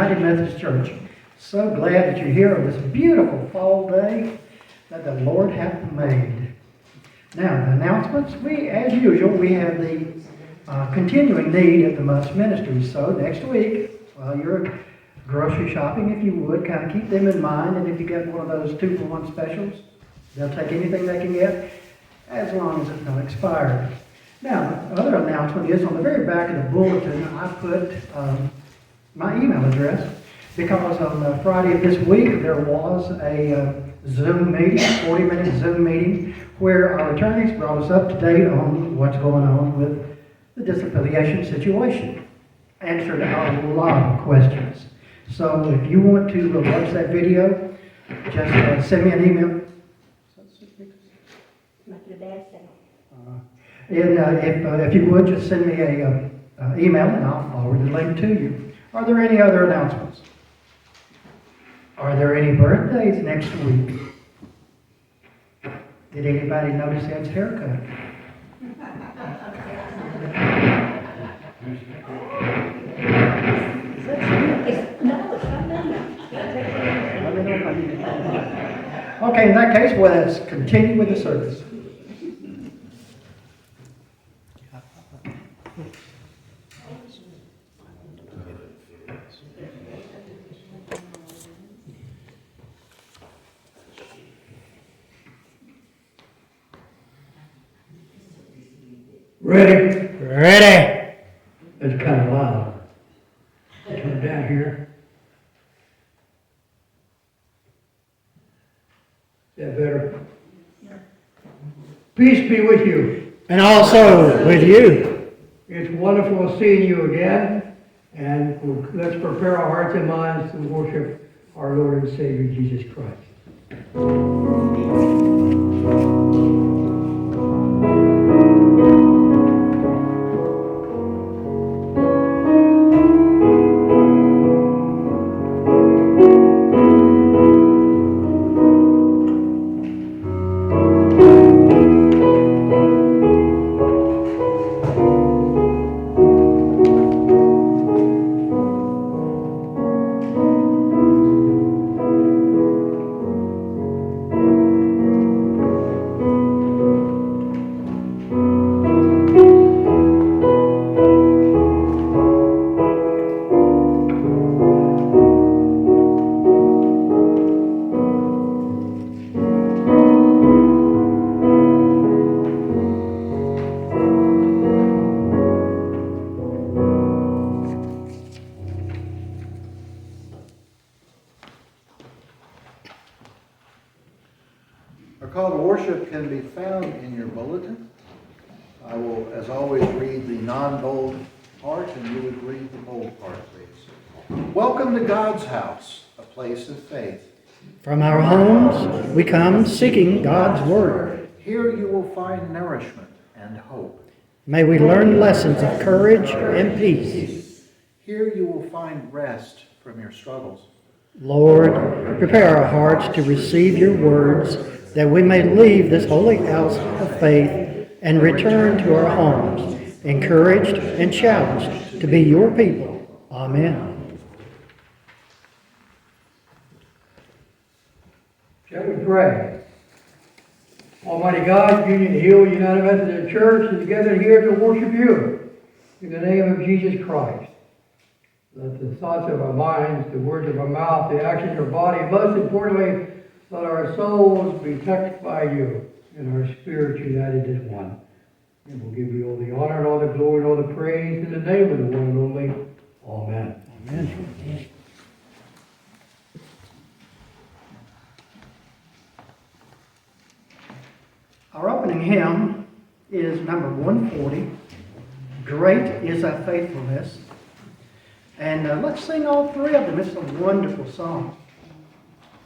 United Methodist Church. So glad that you're here on this beautiful fall day that the Lord hath made. Now, the announcements. As usual, we have the continuing need at the Immerse Ministries. So next week, while you're grocery shopping, if you would, kind of keep them in mind. And if you get one of those 2-for-1 specials, they'll take anything they can get, as long as it's not expired. Now, the other announcement is on the very back of the bulletin, I put my email address, because on Friday of this week, there was a Zoom meeting, a 40-minute Zoom meeting, where our attorneys brought us up to date on what's going on with the disaffiliation situation. Answered a lot of questions. So if you want to watch that video, just send me an email. If you would, just send me a email and I'll forward the link to you. Are there any other announcements? Are there any birthdays next week? Did anybody notice Ed's haircut? Okay, in that case, let's continue with the service. Ready? Ready. It's kind of loud. Turn down here. Is that better? Peace be with you. And also with you. It's wonderful seeing you again. And let's prepare our hearts and minds to worship our Lord and Savior Jesus Christ. Our call to worship can be found in your bulletin. I will, as always, read the non-bold part, and you would read the bold part, please. Welcome to God's house, a place of faith. From our homes, we come seeking God's word. Here you will find nourishment and hope. May we learn lessons of courage and peace. Here you will find rest from your struggles. Lord, prepare our hearts to receive your words, that we may leave this holy house of faith and return to our homes, encouraged and challenged to be your people. Amen. Shall we pray? Almighty God, Union Hill United Methodist Church is gathered here to worship you in the name of Jesus Christ. Let the thoughts of our minds, the words of our mouth, the actions of our body, most importantly, let our souls be touched by you and our spirits united as one. And we'll give you all the honor and all the glory and all the praise in the name of the one and only. Amen. Amen. Our opening hymn is number 140, Great is Thy Faithfulness. And let's sing all three of them. It's a wonderful song.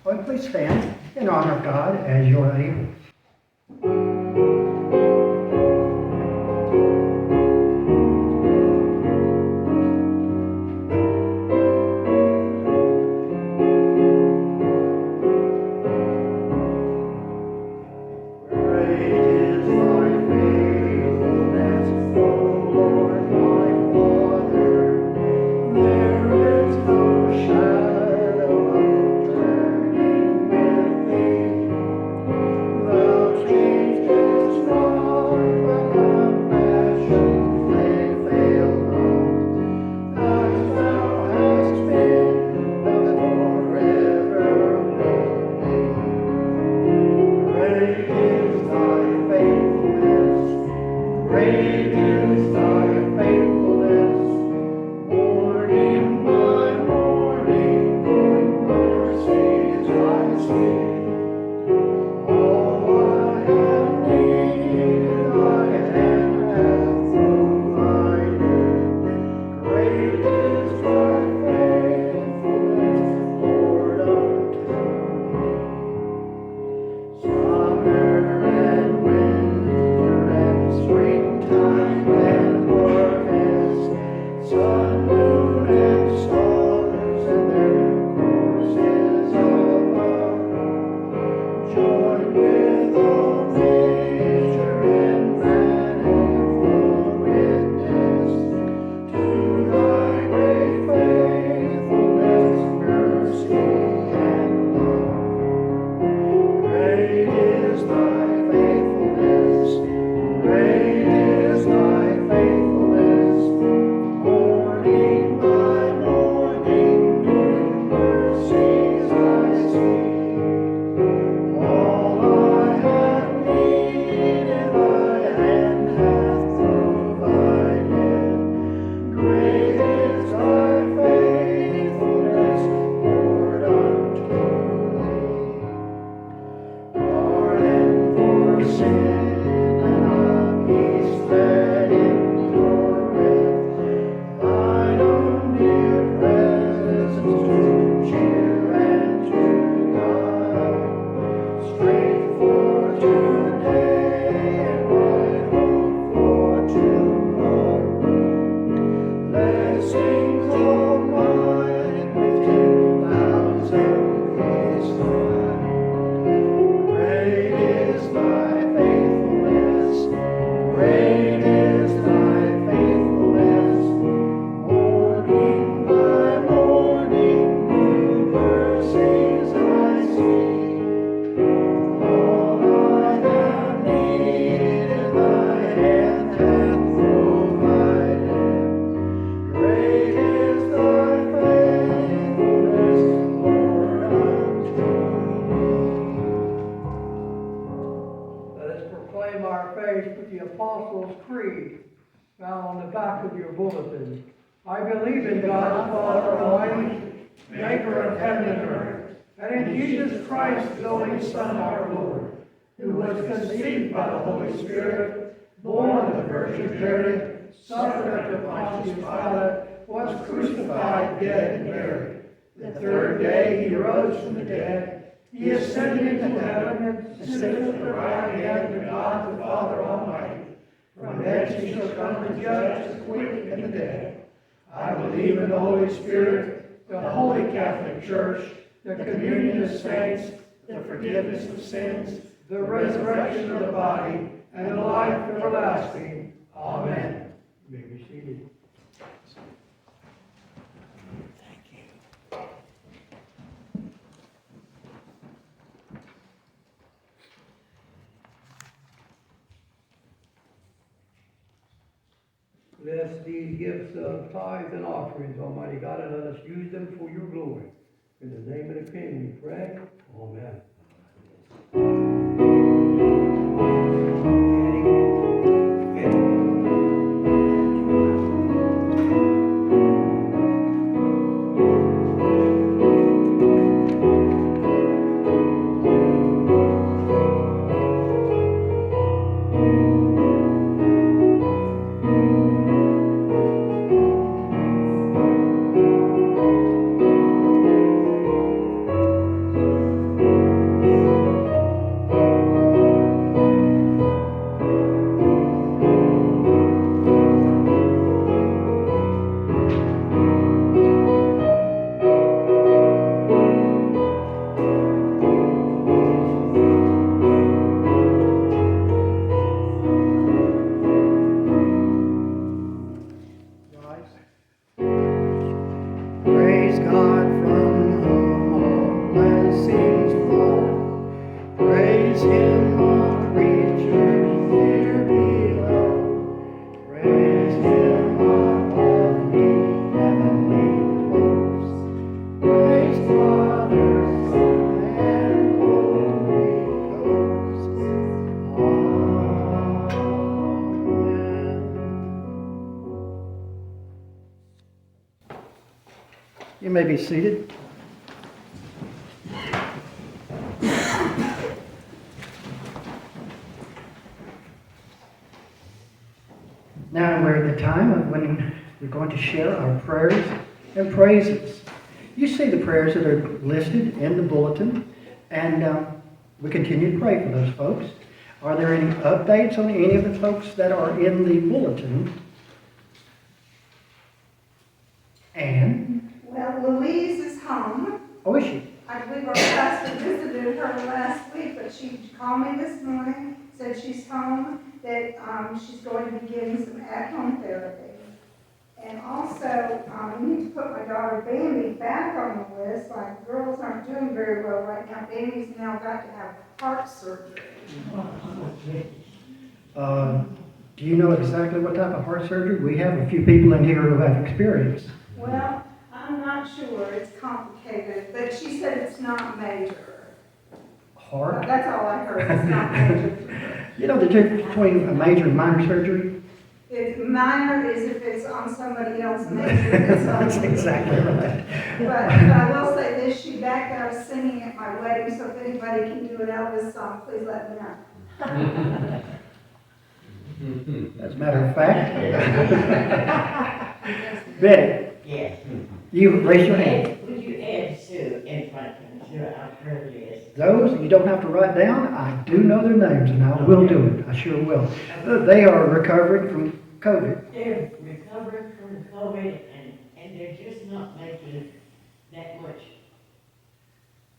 Well, please stand in honor of God as you're able. Shine. found on the back of your bulletin. I believe in God the Father Almighty, maker of heaven and earth, and in Jesus Christ, his only Son, our Lord, who was conceived by the Holy Spirit, born of the Virgin Mary, suffered under Pontius Pilate, was crucified, dead, and buried. The third day he rose from the dead. He ascended into heaven and sitteth at the right hand of God the Father Almighty. From thence he shall come to judge the quick and the dead. I believe in the Holy Spirit, the Holy Catholic Church, the communion of saints, the forgiveness of sins, the resurrection of the body, and the life everlasting. Amen. You may be seated. Bless these gifts of tithes and offerings, Almighty God, and let us use them for your glory. In the name of the King we pray. Amen. Praise God from whom all blessings flow. Praise Him, all creatures here below. Praise Him, all the heavenly hosts. Praise Father, Son, and Holy Ghost. Amen. You may be seated. Now we're at the time of when we're going to share our prayers and praises. You see the prayers that are listed in the bulletin, and we continue to pray for those folks. Are there any updates on any of the folks that are in the bulletin? And? Well, Louise is home. Oh, is she? I believe our pastor visited her last week, but she called me this morning, said she's home, that she's going to be getting some at-home therapy. And also, we need to put my daughter Bambi back on the list. Like, girls aren't doing very well right now. Bambi's now got to have heart surgery. Do you know exactly what type of heart surgery? We have a few people in here who have experience. Well, I'm not sure. It's complicated, but she said it's not major. Heart? That's all I heard. It's not major. You know the difference between a major and minor surgery? It's minor is if it's on somebody else, major if it's on That's exactly right. But I will say this, she backed out of singing at my wedding, so if anybody can do an Elvis song, please let me know. As a matter of fact. Betty, Yes. you raise your hand. Would you add Sue in front of our prayer list? Those you don't have to write down, I do know their names and I will do it. I sure will. They are recovering from COVID. They're recovering from COVID and they're just not making that much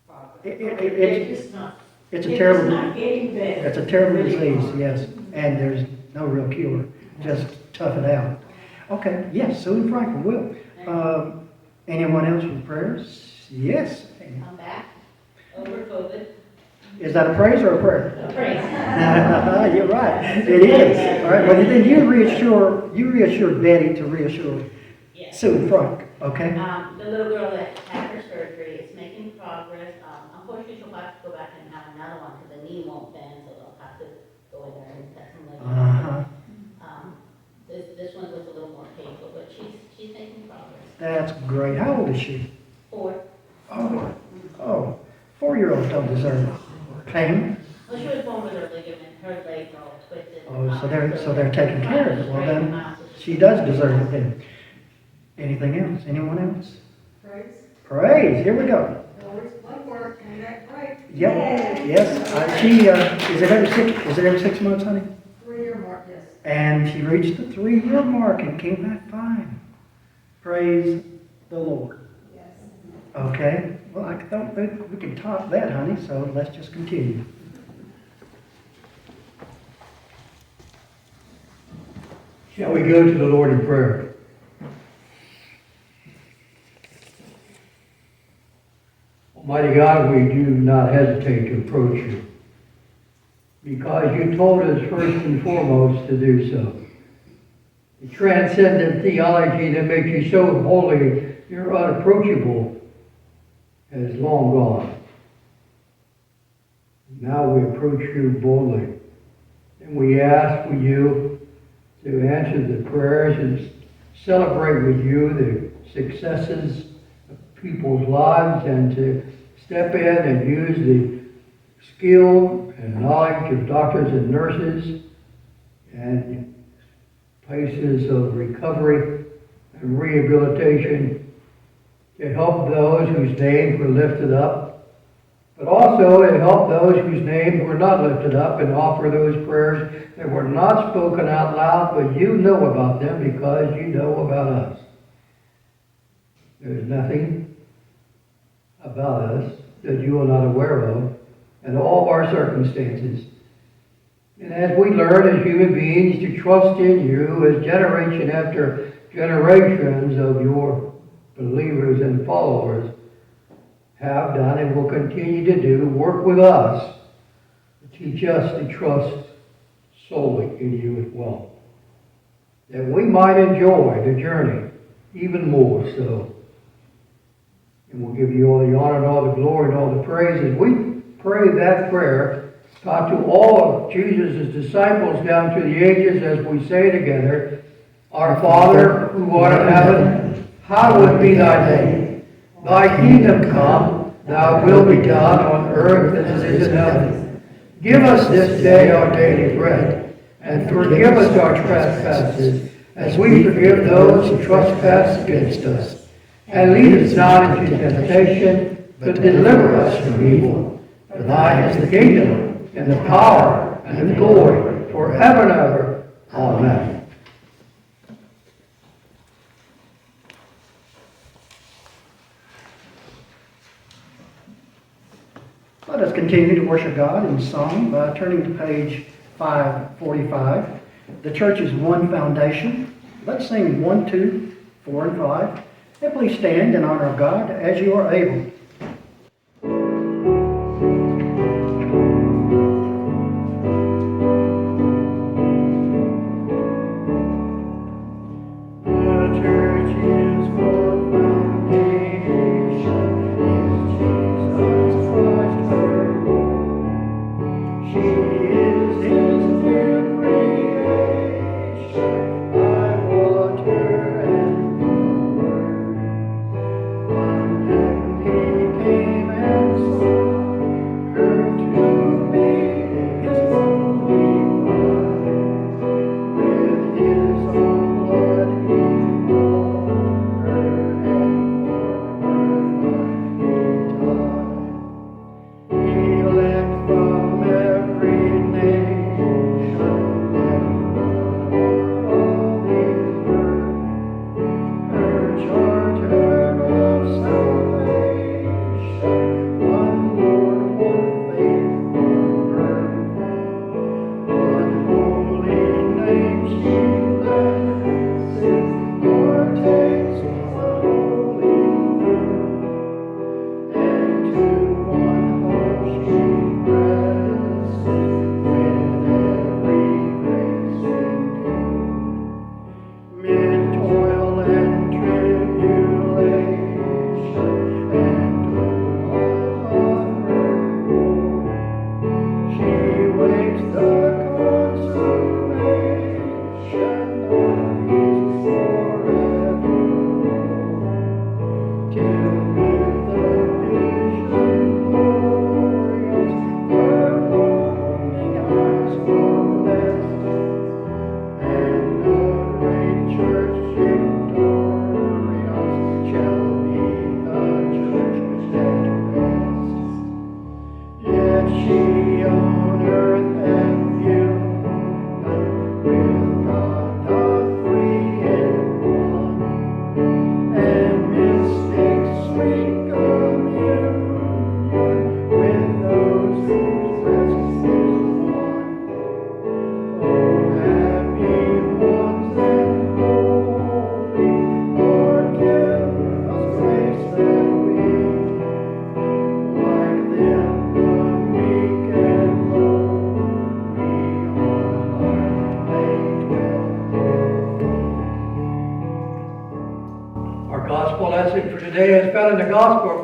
progress. They're just not. It's a They're terrible, just not getting better. it's a terrible Really disease, not. yes. And there's no real cure. Just tough it out. Okay, yes, Sue and Frank will. Anyone else with prayers? Yes. I'm back over COVID. Is that a praise or a prayer? A praise. You're right. It is. All right. Well, then you reassure Betty to reassure Yes. Sue and Frank. Okay. The little girl that had her surgery is making progress. Unfortunately, she'll have to go back and have another one because the knee won't bend, so they'll have to go in there and test them later. Uh-huh. This one She's making progress. That's great. How old is she? 4. Oh, 4-year-olds don't deserve pain. Well, she was born with her ligament, her legs are all twisted. Oh, so they're taking care of it. Well, then, she does deserve it then. Anything else? Anyone else? Praise. Praise. Here we go. Lord's blood work, and that great. Yep. Yes. She is it every 6 months, honey? 3-year mark, yes. And she reached the 3-year mark and came back fine. Praise the Lord. Yes. Okay. Well, I don't think we can top that, honey. So let's just continue. Shall we go to the Lord in prayer? Almighty God, we do not hesitate to approach you, because you told us first and foremost to do so. The transcendent theology that makes you so holy, you're unapproachable, has long gone. Now we approach you boldly, and we ask for you to answer the prayers and celebrate with you the successes of people's lives, and to step in and use the skill and knowledge of doctors and nurses and places of recovery and rehabilitation to help those whose names were lifted up, but also to help those whose names were not lifted up, and offer those prayers that were not spoken out loud, but you know about them because you know about us. There's nothing about us that you are not aware of in all of our circumstances. And as we learn as human beings to trust in you, as generation after generations of your believers and followers have done and will continue to do, work with us to teach us to trust solely in you as well, that we might enjoy the journey even more so. And we'll give you all the honor and all the glory and all the praise as we pray that prayer taught to all of Jesus' disciples down through the ages, as we say together, Our Father, who art in heaven, hallowed be thy name. Thy kingdom come, thy will be done on earth as it is in heaven. Give us this day our daily bread, and forgive us our trespasses, as we forgive those who trespass against us. And lead us not into temptation, but deliver us from evil. For thine is the kingdom, and the power, and the glory, forever and ever. Amen. Let us continue to worship God in song by turning to page 545. The church's one foundation. Let's sing 1, 2, 4, and 5. And please stand in honor of God as you are able. He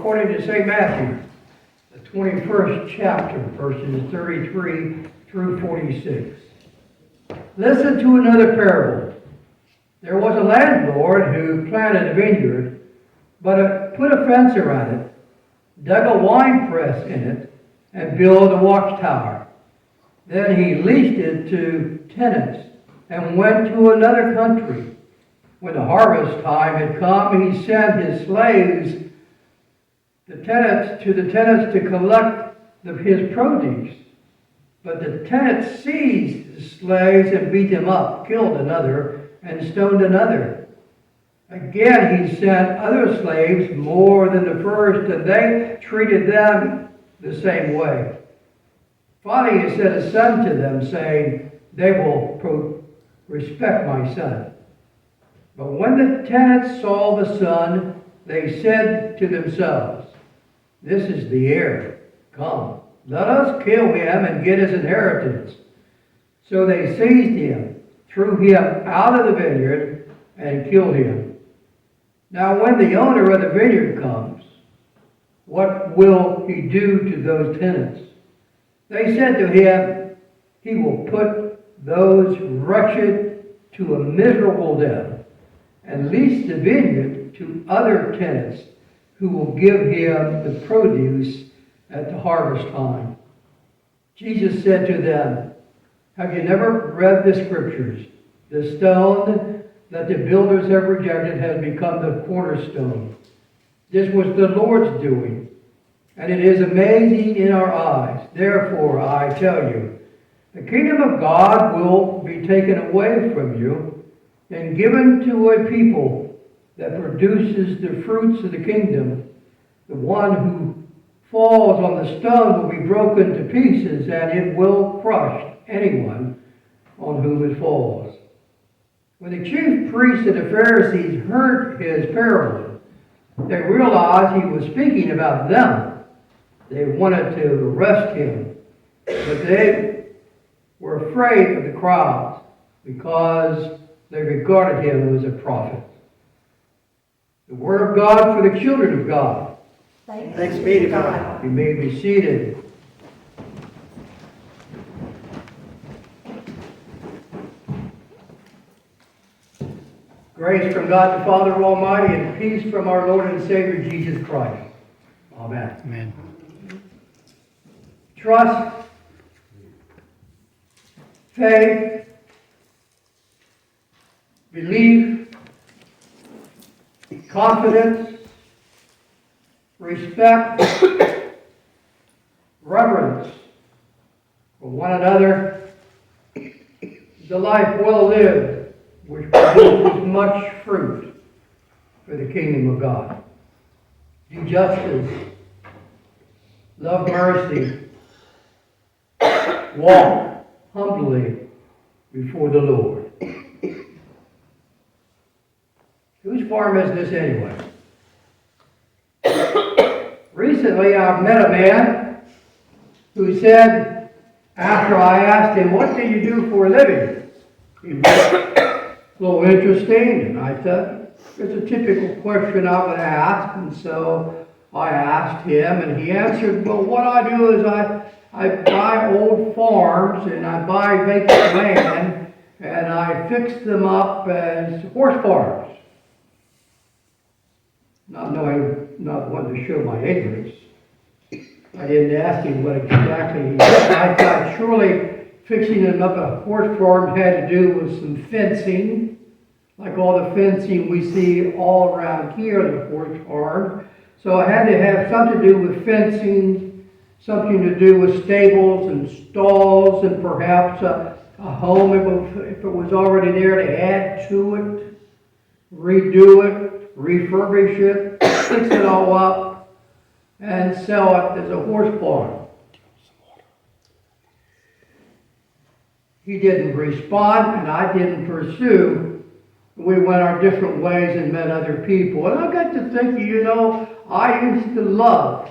according to St. Matthew, the 21st chapter, verses 33 through 46. Listen to another parable. There was a landlord who planted a vineyard, but put a fence around it, dug a wine press in it, and built a watchtower. Then he leased it to tenants and went to another country. When the harvest time had come, he sent his slaves, to the tenants to collect his produce. But the tenants seized the slaves and beat them up, killed another, and stoned another. Again he sent other slaves, more than the first, and they treated them the same way. Finally he sent a son to them, saying, they will respect my son. But when the tenants saw the son, they said to themselves, this is the heir. Come, let us kill him and get his inheritance. So they seized him, threw him out of the vineyard, and killed him. Now when the owner of the vineyard comes, what will he do to those tenants? They said to him, he will put those wretched to a miserable death, and lease the vineyard to other tenants who will give him the produce at the harvest time. Jesus said to them, have you never read the scriptures? The stone that the builders have rejected has become the cornerstone. This was the Lord's doing, and it is amazing in our eyes. Therefore, I tell you, the kingdom of God will be taken away from you and given to a people that produces the fruits of the kingdom. The one who falls on the stone will be broken to pieces, and it will crush anyone on whom it falls. When the chief priests and the Pharisees heard his parable, they realized he was speaking about them. They wanted to arrest him, but they were afraid of the crowds because they regarded him as a prophet. The word of God for the children of God. Thanks be to God. You may be seated. Grace from God the Father Almighty and peace from our Lord and Savior Jesus Christ. Amen. Amen. Trust, faith, belief, confidence, respect, reverence for one another is a life well lived, which produces much fruit for the kingdom of God. Do justice, love mercy, walk humbly before the Lord. Whose farm is this anyway? Recently, I've met a man who said, after I asked him, what do you do for a living? He was a little interesting, and I thought, it's a typical question I would ask, and so I asked him, and he answered, well, what I do is I buy old farms, and I buy vacant land, and I fix them up as horse farms. Not wanting to show my ignorance, I didn't ask him what exactly he did. I thought surely fixing them up a horse farm had to do with some fencing, like all the fencing we see all around here, the horse farm. So it had to have something to do with fencing, something to do with stables and stalls, and perhaps a home if it was already there to add to it, redo it, refurbish it, fix it all up, and sell it as a horse farm. He didn't respond, and I didn't pursue. We went our different ways and met other people. And I got to thinking, I used to love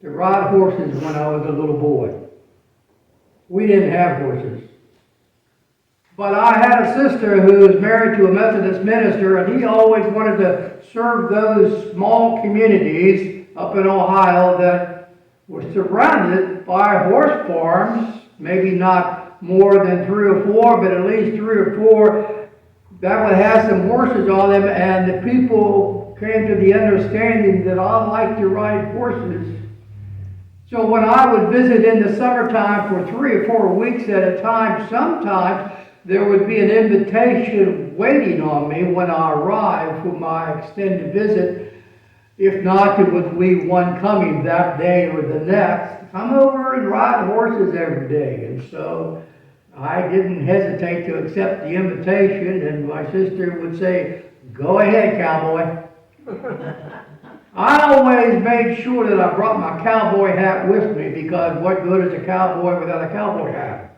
to ride horses when I was a little boy. We didn't have horses. But I had a sister who was married to a Methodist minister, and he always wanted to serve those small communities up in Ohio that were surrounded by horse farms, maybe not more than 3 or 4, but at least 3 or 4 that would have some horses on them, and the people came to the understanding that I like to ride horses. So when I would visit in the summertime for 3 or 4 weeks at a time, sometimes there would be an invitation waiting on me when I arrived for my extended visit. If not, there would be one coming that day or the next. Come over and ride horses every day. And so I didn't hesitate to accept the invitation, and my sister would say, "Go ahead, cowboy." I always made sure that I brought my cowboy hat with me, because what good is a cowboy without a cowboy hat?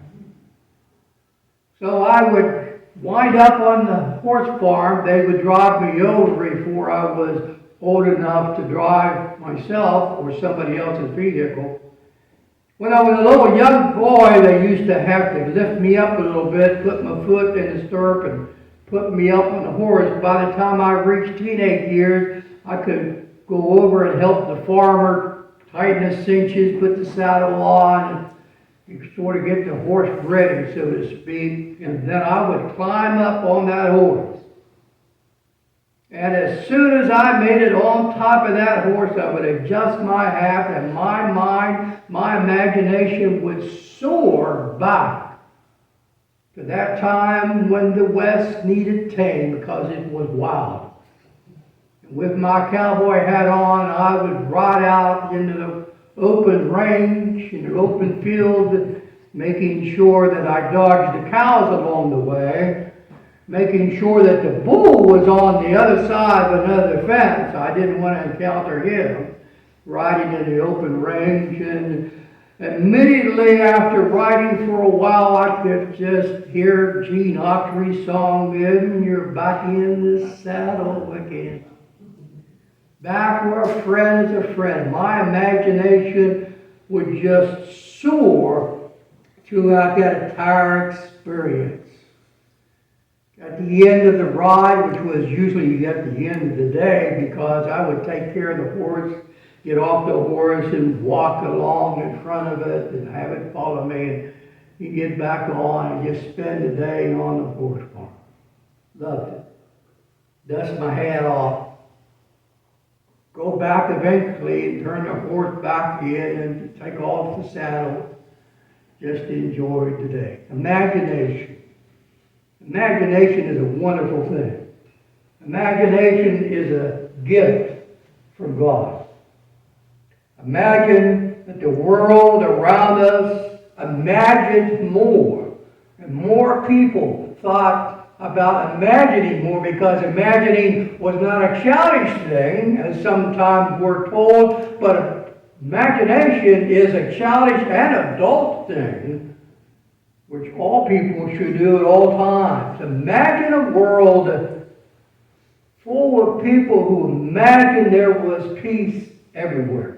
So I would wind up on the horse farm. They would drive me over before I was old enough to drive myself or somebody else's vehicle. When I was a little young boy, they used to have to lift me up a little bit, put my foot in the stirrup and put me up on the horse. By the time I reached teenage years, I could go over and help the farmer tighten the cinches, put the saddle on, and you sort of get the horse ready, so to speak. And then I would climb up on that horse. And as soon as I made it on top of that horse, I would adjust my hat, and my mind, my imagination would soar back to that time when the West needed tame because it was wild. And with my cowboy hat on, I would ride out into the open range, in the open field, making sure that I dodged the cows along the way, making sure that the bull was on the other side of another fence. I didn't want to encounter him, riding in the open range. And immediately after riding for a while, I could just hear Gene Autry's song, "And you're back in the saddle again." Back where a friend is a friend. My imagination would just soar throughout that entire experience. At the end of the ride, which was usually at the end of the day, because I would take care of the horse, get off the horse and walk along in front of it and have it follow me, and you get back on and just spend the day on the horse farm. Loved it. Dust my hat off. Go back eventually and turn the horse back in and take off the saddle. Just enjoy the day. Imagination. Imagination is a wonderful thing. Imagination is a gift from God. Imagine that the world around us imagined more, and more people thought about imagining more, because imagining was not a childish thing, as sometimes we're told, but imagination is a childish and adult thing, which all people should do at all times. Imagine a world full of people who imagined there was peace everywhere.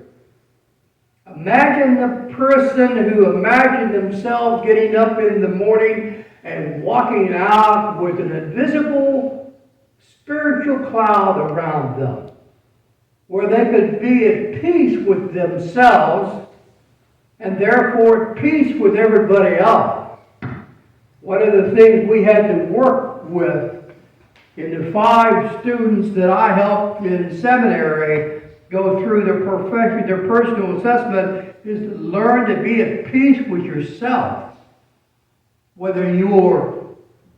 Imagine the person who imagined themselves getting up in the morning and walking out with an invisible spiritual cloud around them, where they could be at peace with themselves and therefore at peace with everybody else. One of the things we had to work with in the 5 students that I helped in seminary go through their personal assessment is to learn to be at peace with yourself. Whether you're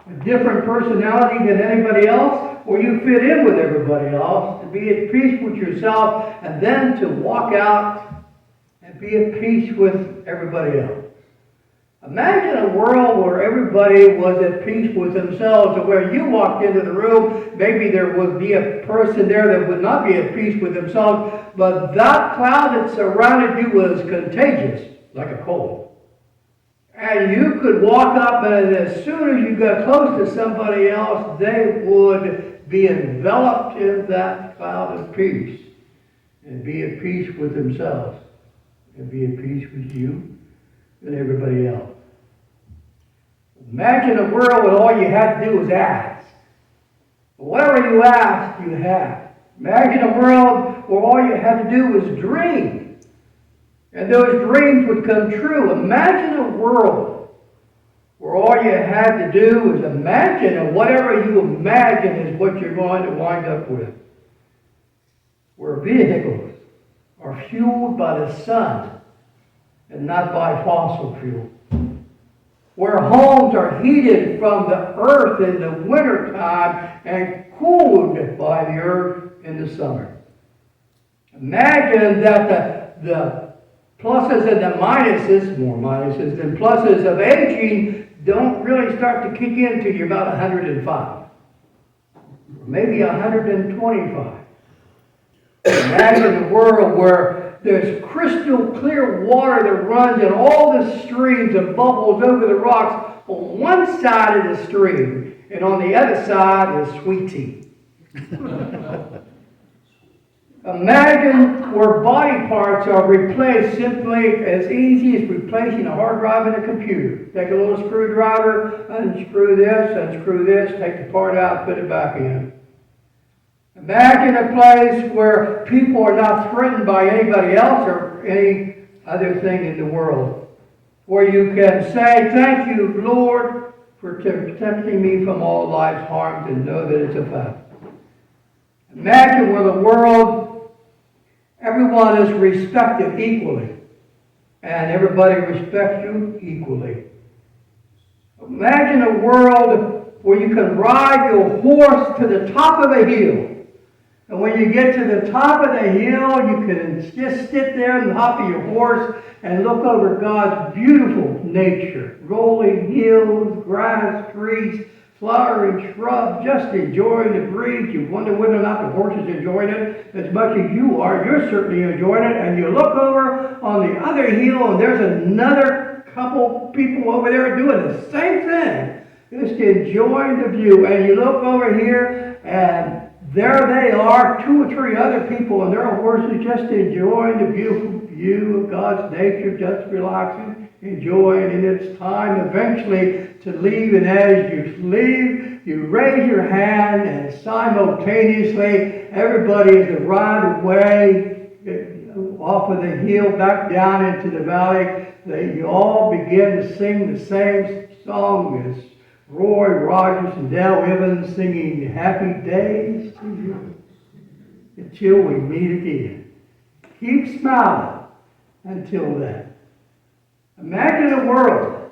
a different personality than anybody else, or you fit in with everybody else, to be at peace with yourself, and then to walk out and be at peace with everybody else. Imagine a world where everybody was at peace with themselves, and where you walked into the room, maybe there would be a person there that would not be at peace with themselves, but that cloud that surrounded you was contagious, like a cold. And you could walk up, and as soon as you got close to somebody else, they would be enveloped in that cloud of peace, and be at peace with themselves, and be at peace with you and everybody else. Imagine a world where all you had to do was ask. Whatever you asked, you had. Imagine a world where all you had to do was dream. And those dreams would come true. Imagine a world where all you had to do was imagine, and whatever you imagine is what you're going to wind up with. Where vehicles are fueled by the sun and not by fossil fuel. Where homes are heated from the earth in the wintertime and cooled by the earth in the summer. Imagine that the pluses and the minuses, more minuses than pluses of aging, don't really start to kick in until you're about 105. Or maybe 125. Imagine a world where there's crystal clear water that runs in all the streams and bubbles over the rocks on one side of the stream, and on the other side is sweet tea. Imagine where body parts are replaced simply as easy as replacing a hard drive in a computer. Take a little screwdriver, unscrew this, take the part out, put it back in. Imagine a place where people are not threatened by anybody else or any other thing in the world. Where you can say, thank you, Lord, for protecting me from all life's harms, and know that it's a fact. Imagine where the world, everyone is respected equally, and everybody respects you equally. Imagine a world where you can ride your horse to the top of a hill. And when you get to the top of the hill, you can just sit there on the top of your horse and look over God's beautiful nature. Rolling hills, grass, trees, flowering shrubs, just enjoying the breeze. You wonder whether or not the horse is enjoying it as much as you are. You're certainly enjoying it. And you look over on the other hill, and there's another couple people over there doing the same thing. Just enjoying the view. And you look over here, and there they are, 2 or 3 other people, and their horses just enjoying the beautiful view of God's nature, just relaxing, enjoying. And it's time eventually to leave. And as you leave, you raise your hand, and simultaneously, everybody is to ride away off of the hill back down into the valley. You all begin to sing the same song as Roy Rogers and Dale Evans singing Happy Days to You until we meet again. Keep smiling until then. Imagine a world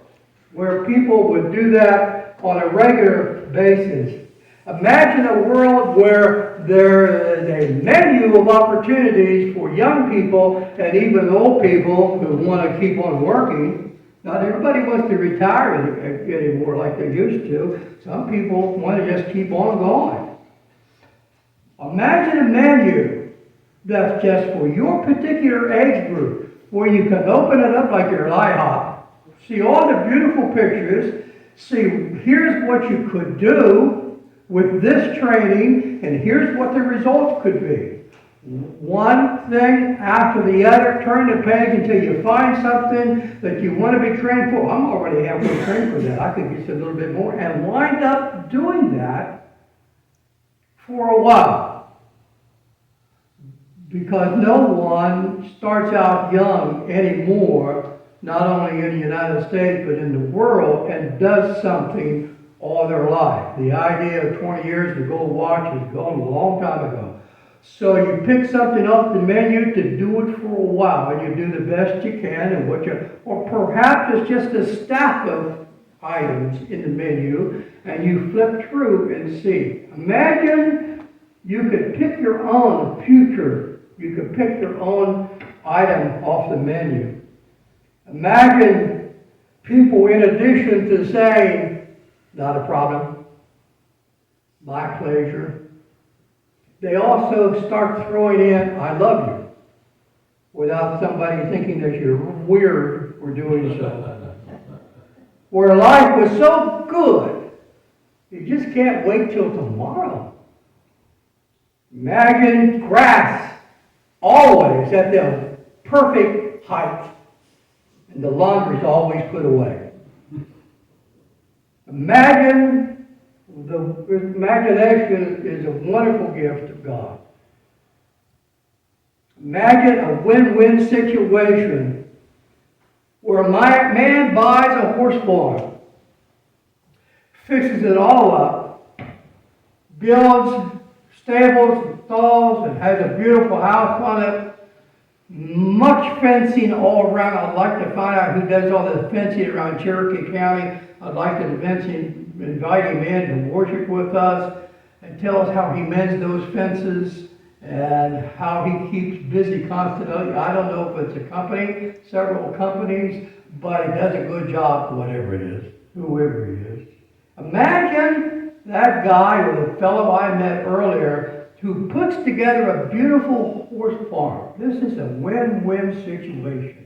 where people would do that on a regular basis. Imagine a world where there is a menu of opportunities for young people and even old people who want to keep on working. Not everybody wants to retire anymore like they used to. Some people want to just keep on going. Imagine a menu that's just for your particular age group, where you can open it up like your IHOP, see all the beautiful pictures, see here's what you could do with this training, and here's what the results could be. One thing after the other, turn the page until you find something that you want to be trained for. I'm already halfway trained for that. I could get a little bit more, and wind up doing that for a while. Because no one starts out young anymore, not only in the United States, but in the world, and does something all their life. The idea of 20 years to gold watch is gone a long time ago. So you pick something off the menu to do it for a while, and you do the best you can, and or perhaps it's just a stack of items in the menu, and you flip through and see. Imagine you could pick your own future. You could pick your own item off the menu. Imagine people, in addition to saying, not a problem, my pleasure, they also start throwing in, I love you, without somebody thinking that you're weird for doing so. Where life was so good, you just can't wait till tomorrow. Imagine grass always at the perfect height, and the laundry's always put away. Imagine. The imagination is a wonderful gift of God. Imagine a win-win situation where a man buys a horse farm, fixes it all up, builds stables and stalls, and has a beautiful house on it, much fencing all around. I'd like to find out who does all the fencing around Cherokee County. I'd like to invite him in to worship with us and tell us how he mends those fences and how he keeps busy constantly. I don't know if it's a company, several companies, but he does a good job, whatever it is, whoever he is. Imagine that guy or the fellow I met earlier who puts together a beautiful horse farm. This is a win-win situation.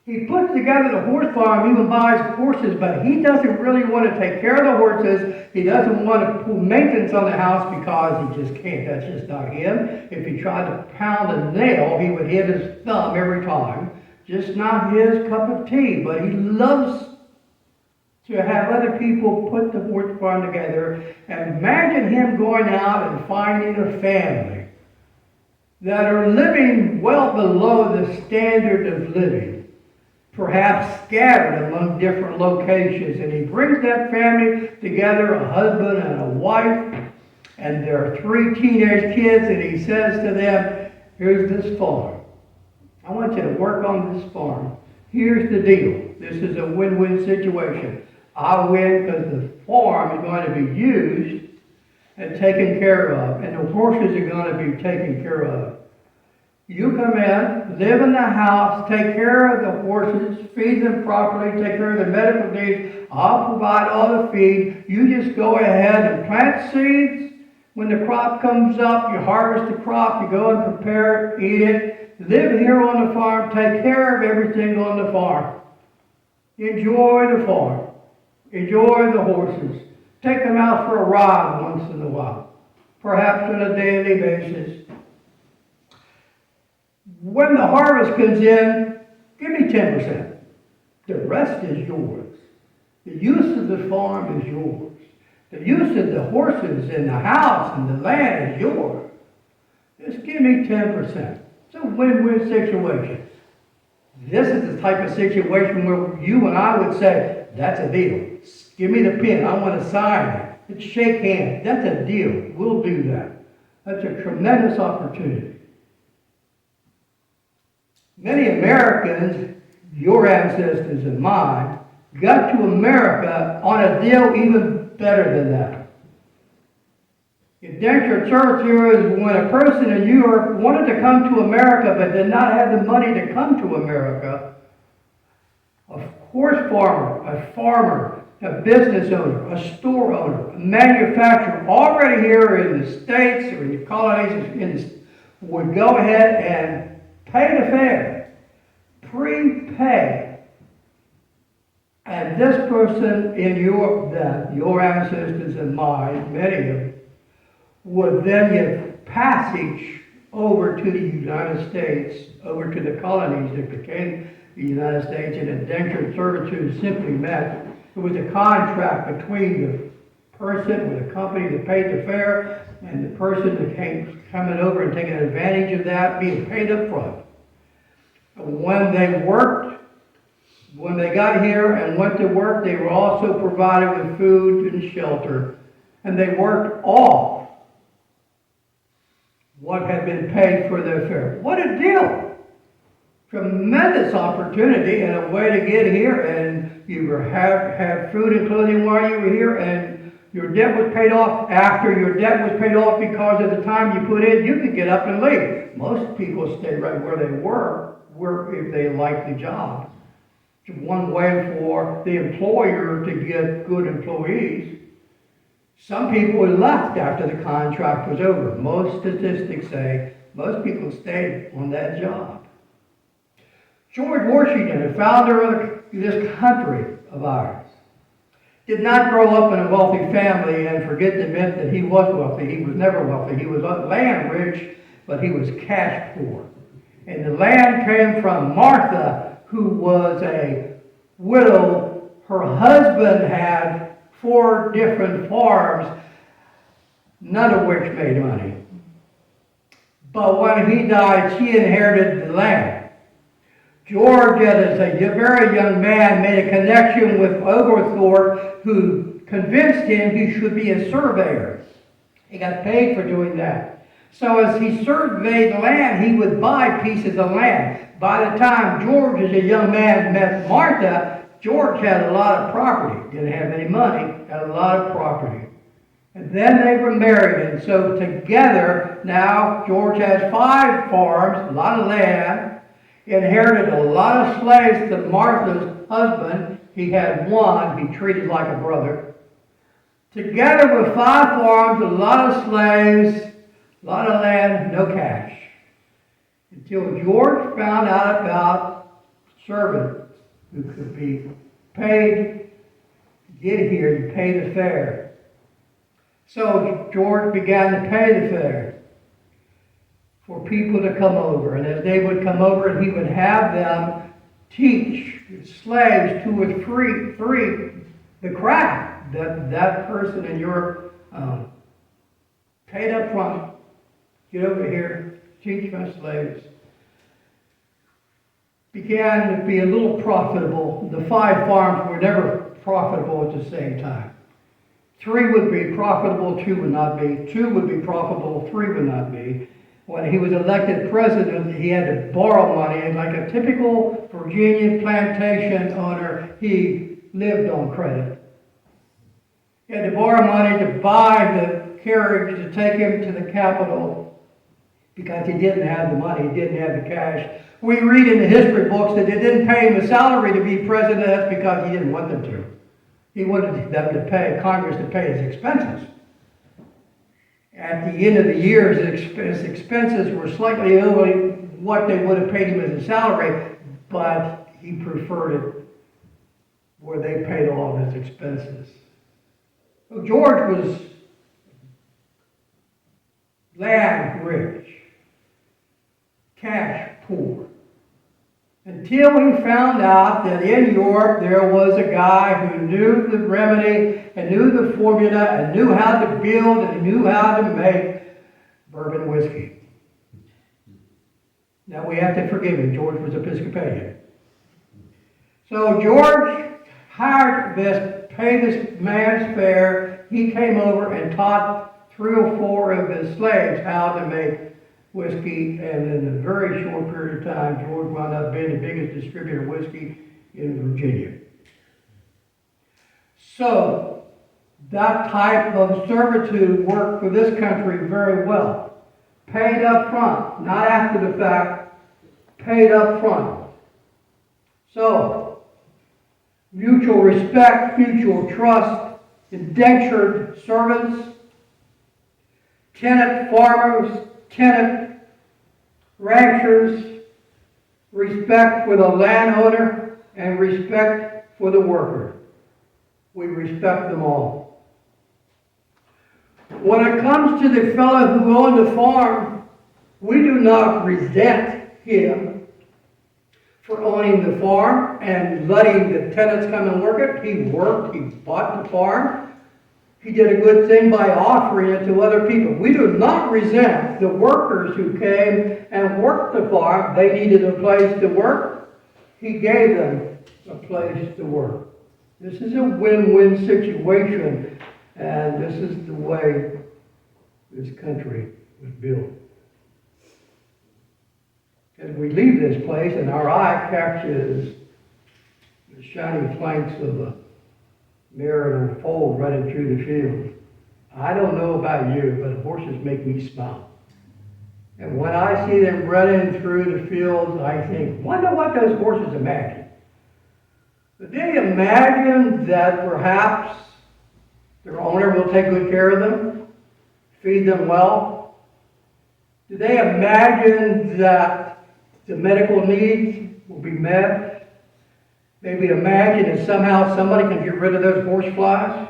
He puts together the horse farm, even buys horses, but he doesn't really want to take care of the horses. He doesn't want to put maintenance on the house because he just can't. That's just not him. If he tried to pound a nail, he would hit his thumb every time. Just not his cup of tea, but he loves to have other people put the horse farm together. And imagine him going out and finding a family that are living well below the standard of living, perhaps scattered among different locations. And he brings that family together, a husband and a wife, and there are 3 teenage kids, and he says to them, here's this farm. I want you to work on this farm. Here's the deal. This is a win-win situation. I win because the farm is going to be used and taken care of, and the horses are going to be taken care of. You come in, live in the house, take care of the horses, feed them properly, take care of their medical needs. I'll provide all the feed. You just go ahead and plant seeds. When the crop comes up, you harvest the crop, you go and prepare it, eat it. Live here on the farm, take care of everything on the farm. Enjoy the farm. Enjoy the horses. Take them out for a ride once in a while, perhaps on a daily basis. When the harvest comes in, give me 10%. The rest is yours. The use of the farm is yours. The use of the horses and the house and the land is yours. Just give me 10%. It's a win-win situation. This is the type of situation where you and I would say, that's a deal. Give me the pen. I want to sign it. Let's shake hands. That's a deal. We'll do that. That's a tremendous opportunity. Many Americans, your ancestors and mine, got to America on a deal even better than that. Indentured servitude is when a person in Europe wanted to come to America but did not have the money to come to America. A horse farmer, a business owner, a store owner, a manufacturer, already here in the States or in the colonies, would go ahead and pay the fare, prepay. And this person in Europe, then, your ancestors and mine, many of them, would then give passage over to the United States, over to the colonies that became the United States. And indentured servitude simply meant it was a contract between the person or the company that paid the fare and the person that came coming over and taking advantage of that, being paid up front. When they worked, when they got here and went to work, they were also provided with food and shelter. And they worked off what had been paid for their fare. What a deal! Tremendous opportunity and a way to get here, and you have food and clothing while you were here, and your debt was paid off. After your debt was paid off because of the time you put in, you could get up and leave. Most people stayed right where they were if they liked the job. It's one way for the employer to get good employees. Some people left after the contract was over. Most statistics say most people stayed on that job. George Washington, the founder of this country of ours, did not grow up in a wealthy family and forget the myth that he was wealthy. He was never wealthy. He was land rich, but he was cash poor. And the land came from Martha, who was a widow. Her husband had 4 different farms, none of which made money. But when he died, she inherited the land. George, as a very young man, made a connection with Oglethorpe, who convinced him he should be a surveyor. He got paid for doing that. So as he surveyed land, he would buy pieces of land. By the time George, as a young man, met Martha, George had a lot of property. Didn't have any money, had a lot of property. And then they were married, and so together, now George has 5 farms, a lot of land, inherited a lot of slaves to Martha's husband. He had 1 he treated like a brother. Together with 5 farms, a lot of slaves, a lot of land, no cash. Until George found out about servants who could be paid to get here and pay the fare. So George began to pay the fare for people to come over. And as they would come over, he would have them teach slaves 2 or 3 the craft that person in Europe paid up front. Get over here, teach my slaves. Began to be a little profitable. The 5 farms were never profitable at the same time. 3 would be profitable, 2 would not be. 2 would be profitable, 3 would not be. When he was elected president, he had to borrow money. And like a typical Virginia plantation owner, he lived on credit. He had to borrow money to buy the carriage to take him to the Capitol because he didn't have the money, he didn't have the cash. We read in the history books that they didn't pay him a salary to be president. That's because he didn't want them to. He wanted them to pay, Congress to pay his expenses. At the end of the year, his expenses were slightly over what they would have paid him as a salary, but he preferred it where they paid all of his expenses. So George was land rich, cash poor. Until he found out that in Europe there was a guy who knew the remedy and knew the formula and knew how to build and knew how to make bourbon whiskey. Now we have to forgive him. George was Episcopalian. So George hired paid this man's fare. He came over and taught 3 or 4 of his slaves how to make whiskey, and in a very short period of time, George wound up being the biggest distributor of whiskey in Virginia. So, that type of servitude worked for this country very well. Paid up front, not after the fact, paid up front. So, mutual respect, mutual trust, indentured servants, tenant farmers, tenant ranchers, respect for the landowner, and respect for the worker. We respect them all. When it comes to the fellow who owned the farm, we do not resent him for owning the farm and letting the tenants come and work it. He worked, he bought the farm. He did a good thing by offering it to other people. We do not resent the workers who came and worked the farm. They needed a place to work. He gave them a place to work. This is a win-win situation, and this is the way this country was built. As we leave this place and our eye catches the shining flanks of a marital foal running through the field. I don't know about you, but horses make me smile. And when I see them running through the fields, I think, wonder what those horses imagine. But do you imagine that perhaps their owner will take good care of them, feed them well? Do they imagine that the medical needs will be met? Maybe imagine that somehow somebody can get rid of those horse flies?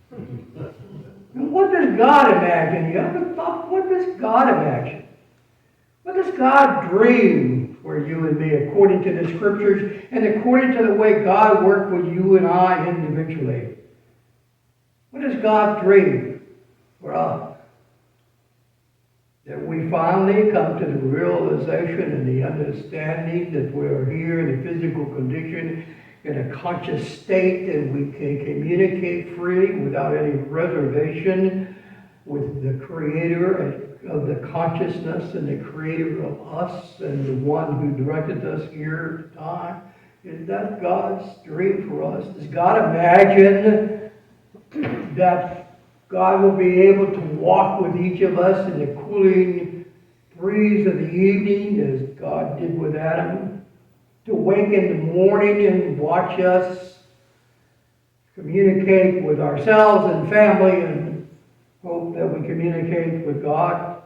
And what does God imagine? You ever thought, what does God imagine? What does God dream for you and me according to the scriptures and according to the way God worked with you and I individually? What does God dream for us? that we finally come to the realization and the understanding that we're here in a physical condition, in a conscious state, and we can communicate freely without any reservation with the Creator of the consciousness and the Creator of us and the one who directed us here at the time. Is that God's dream for us? Does God imagine that God will be able to walk with each of us in the cooling breeze of the evening as God did with Adam? To wake in the morning and watch us communicate with ourselves and family and hope that we communicate with God?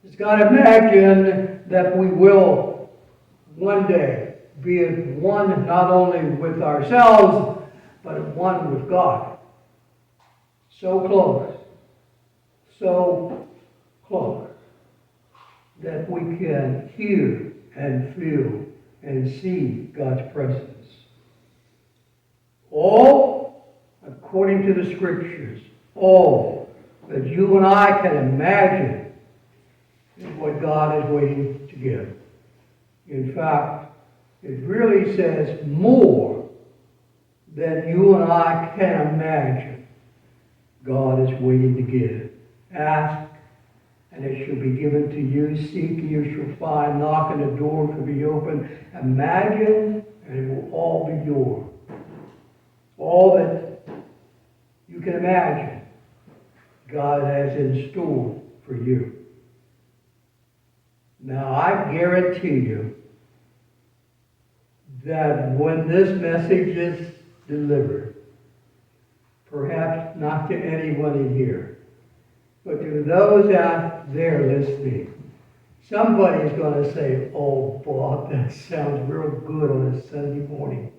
Does God imagine that we will one day be at one not only with ourselves, but at one with God? So close, that we can hear and feel and see God's presence. All according to the Scriptures, all that you and I can imagine is what God is waiting to give. In fact, it really says more than you and I can imagine. God is waiting to give. Ask, and it shall be given to you. Seek, and you shall find. Knock, and the door shall be opened. Imagine, and it will all be yours. All that you can imagine, God has in store for you. Now, I guarantee you that when this message is delivered, perhaps not to anyone in here, but to those out there listening, somebody is going to say, "Oh, Bob, that sounds real good on a Sunday morning."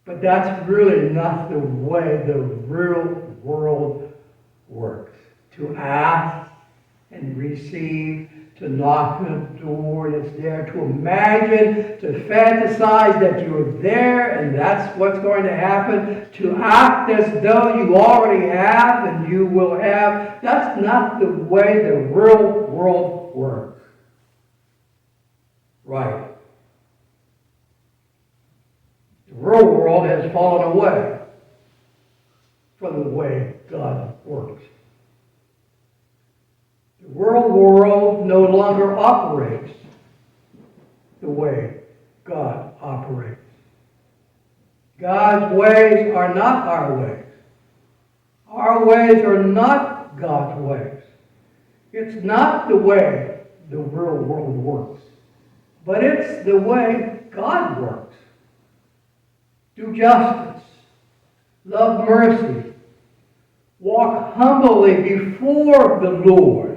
But that's really not the way the real world works. To ask and receive, to knock on the door and it's there, to imagine, to fantasize that you're there and that's what's going to happen, to act as though you already have and you will have. That's not the way the real world works. Right. The real world has fallen away from the way God works. The real world no longer operates the way God operates. God's ways are not our ways. Our ways are not God's ways. It's not the way the real world works, but it's the way God works. Do justice, love mercy, walk humbly before the Lord.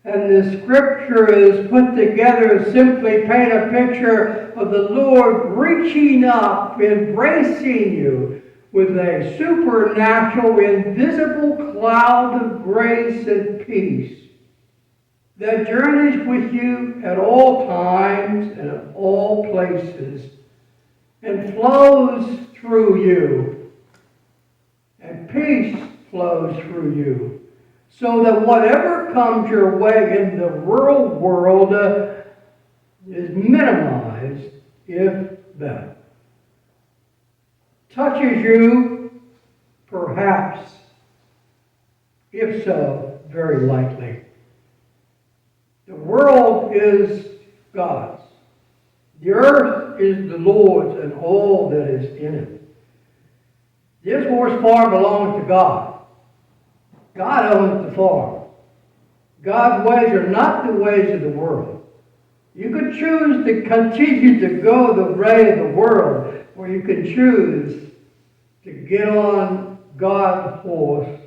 And the Scripture is put together to simply paint a picture of the Lord reaching up, embracing you with a supernatural, invisible cloud of grace and peace that journeys with you at all times and at all places and flows through you. And peace flows through you. So that whatever comes your way in the real world is minimized, if that. Touches you, perhaps, if so, very lightly. The world is God's. The earth is the Lord's and all that is in it. This horse farm belongs to God. God owns the farm. God's ways are not the ways of the world. You could choose to continue to go the way of the world, or you can choose to get on God's horse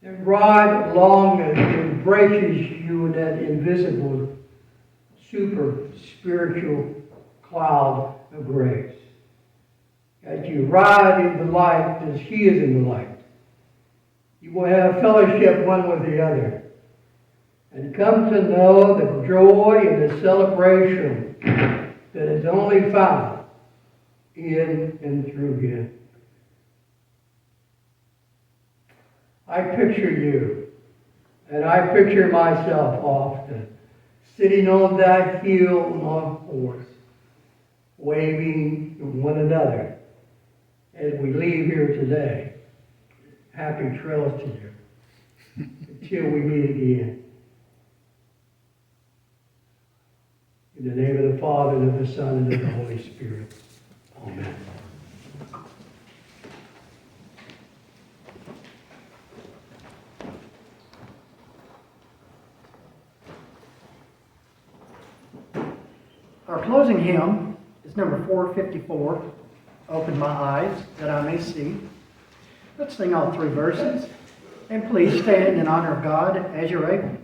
and ride along as He embraces you in that invisible, super spiritual cloud of grace. As you ride in the light as He is in the light. You will have fellowship one with the other and come to know the joy and the celebration that is only found in and through Him. I picture you And I picture myself often sitting on that hill on a horse, waving to one another as we leave here today. Happy trails to you until we meet again. In the name of the Father, and of the Son, and of the Holy Spirit. Amen. Our closing hymn is number 454, Open My Eyes That I May See. Let's sing all three verses, and please stand in honor of God as you're able.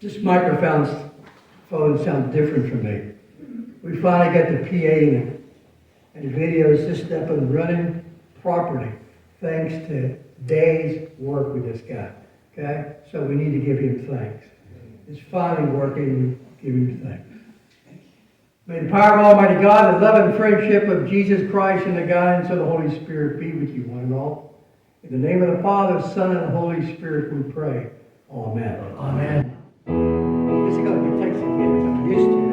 This microphone sounds different for me. We finally got the PA and video system up and running properly, thanks to days' work with this guy. Okay? So we need to give him thanks. It's finally working, give him thanks. May the power of Almighty God, the love and friendship of Jesus Christ, and the guidance of the Holy Spirit be with you, one and all. In the name of the Father, Son, and the Holy Spirit we pray. Amen. Amen. This is going to be takes again, I'm used to.